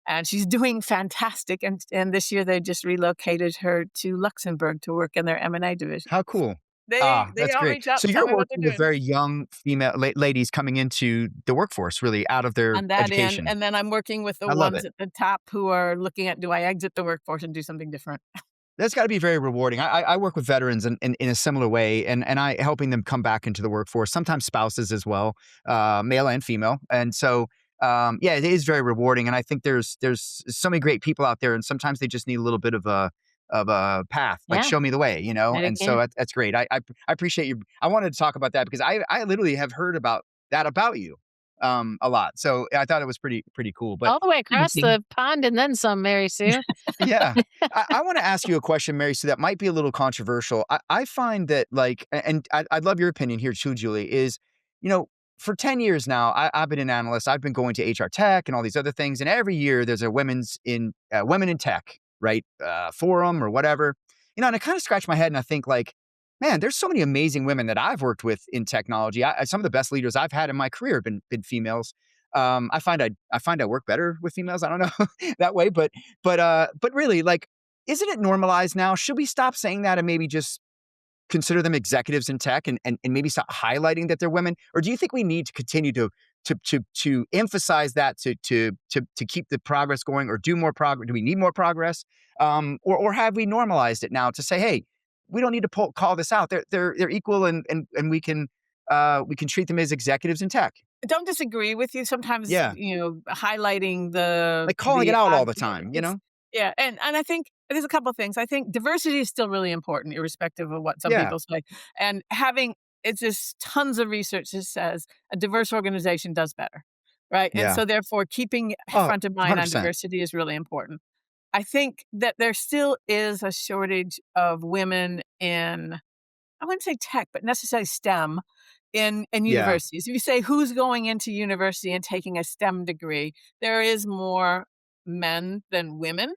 and she's doing fantastic. And this year they just relocated her to Luxembourg to work in their M&A division. How cool. They That's all great. reach out So and tell you're me what they're working with doing very young female ladies coming into the workforce, really out of their on that end. education. And then I'm working with the I love ones it. at the top who are looking at, do I exit the workforce and do something different? That's got to be very rewarding. I work with veterans in a similar way, and I helping them come back into the workforce. Sometimes spouses as well, male and female. And so, yeah, it is very rewarding. And I think there's so many great people out there, and sometimes they just need a little bit of a path, like Yeah, show me the way, you know. And so educated. that's great. I appreciate you. I wanted to talk about that because I literally have heard about that about you a lot. So I thought it was pretty cool. But All the way across speaking the pond and then some, Mary Sue. yeah. I want to ask you a question, Mary, so that might be a little controversial. I find that, like, and I'd love your opinion here too, Julie, is, you know, for 10 years now, I've been an analyst. I've been going to HR Tech and all these other things. And every year there's a women in tech, right? Forum or whatever. You know, and I kind of scratch my head and I think, like, man, there's so many amazing women that I've worked with in technology. Some of the best leaders I've had in my career have been females. I find I work better with females. I don't know that way, but really, like, isn't it normalized now? Should we stop saying that and maybe just consider them executives in tech and maybe stop highlighting that they're women? Or do you think we need to continue to emphasize that to keep the progress going or do more progress? Do we need more progress? Or have we normalized it now to say, hey, we don't need to call this out. They're equal and we can treat them as executives in tech. Don't disagree with you. Sometimes, Yeah. highlighting Like calling it the out all odd the time, you it's know? yeah, and I think there's a couple of things. I think diversity is still really important, irrespective of what some Yeah. people say. And having it's just tons of research that says a diverse organization does better, right? And Yeah. so therefore keeping Oh, front of mind on 100%. diversity is really important. I think that there still is a shortage of women in I wouldn't say tech, but necessarily STEM in Yeah. universities. If you say who's going into university and taking a STEM degree, there is more men than women.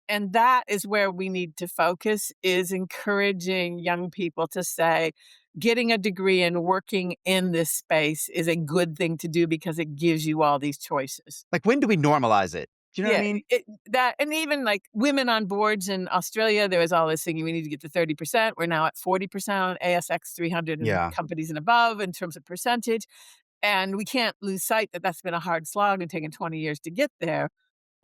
And that is where we need to focus is encouraging young people to say, getting a degree and working in this space is a good thing to do because it gives you all these choices. Like, when do we normalize it? Do you know what I Yeah, mean? that and even like women on boards in Australia, there was all this thing we need to get to 30%. We're now at 40% on ASX 300 and Yeah. companies and above in terms of percentage. And we can't lose sight that that's been a hard slog and taken 20 years to get there.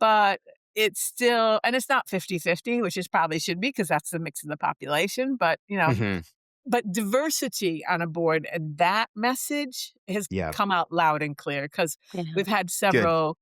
But it's still, and it's not 50-50, which is probably should be because that's the mix of the population. But, Mhm. but diversity on a board and that message has Yeah. come out loud and clear because Yeah. we've had Good. several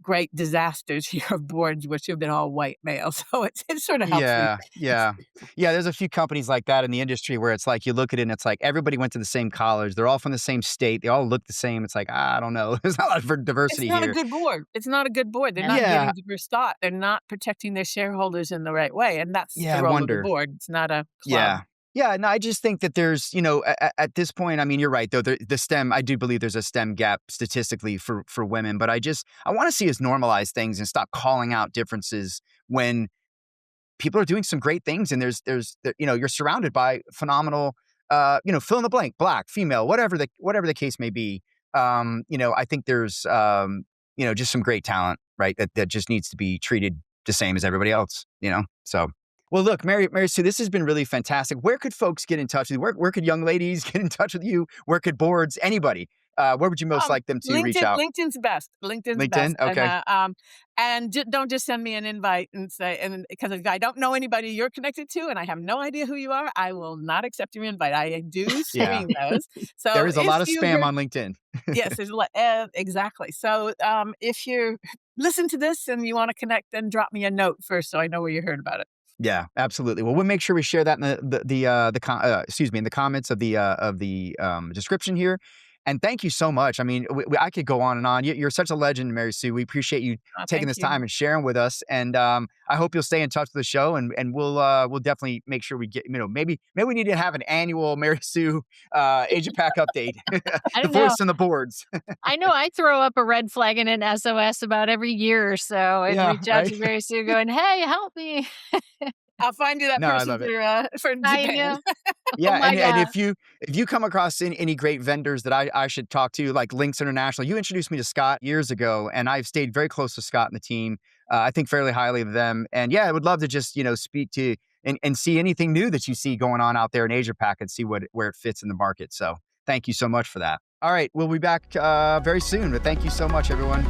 great disasters here of boards which have been all white males. So it sort of helps me. Yeah. Yeah. Yeah, there's a few companies like that in the industry where it's like you look at it and it's like everybody went to the same college. They're all from the same state. They all look the same. It's like, I don't know. There's not a lot of It's diversity not a here. good board. It's not a good board. They're Yeah. not Yeah. giving diverse thought. They're not protecting their shareholders in the right way. And that's Yeah, the I role of the wonder. board. It's not a club. Yeah. Yeah, no, I just think that there's, at this point, I mean, you're right, though, the STEM, I do believe there's a STEM gap statistically for women, but I want to see us normalize things and stop calling out differences when people are doing some great things and you're surrounded by phenomenal, fill in the blank, black, female, whatever the case may be. I think there's, just some great talent, right? That just needs to be treated the same as everybody else, so. Well, look, Mary Sue, this has been really fantastic. Where could folks get in touch with you? Where could young ladies get in touch with you? Where could boards, anybody? Where would you most like them to reach out? LinkedIn's best. LinkedIn's LinkedIn? best. Okay. Don't just send me an invite and say, and because if I don't know anybody you're connected to and I have no idea who you are, I will not accept your invite. I do Yeah. screen those. There So is a if lot of you spam heard, on LinkedIn. yes, exactly. So if you listen to this and you want to connect, then drop me a note first so I know where you heard about it. Yeah, absolutely. Well, we'll make sure we share that in in the comments of the description here. And thank you so much. I mean, I could go on and on. You're such a legend, Mary Sue. We appreciate you taking Thank this you. time and sharing with us. And I hope you'll stay in touch with the show. And we'll definitely make sure we get maybe we need to have an annual Mary Sue Asia Pac update. I The don't know. voice on the boards. I know I throw up a red flag and an SOS about every year or so and Yeah. reach out Right. to Mary Sue going, "Hey, help me." I'll find you that No, I person love it. for I Japan. know. Oh Yeah, my and god. if you come across any great vendors that I should talk to, like Links International, you introduced me to Scott years ago, and I've stayed very close to Scott and the team. I think fairly highly of them, and yeah, I would love to just speak to and see anything new that you see going on out there in Asia Pac and see where it fits in the market. So thank you so much for that. All right, we'll be back very soon, but thank you so much, everyone.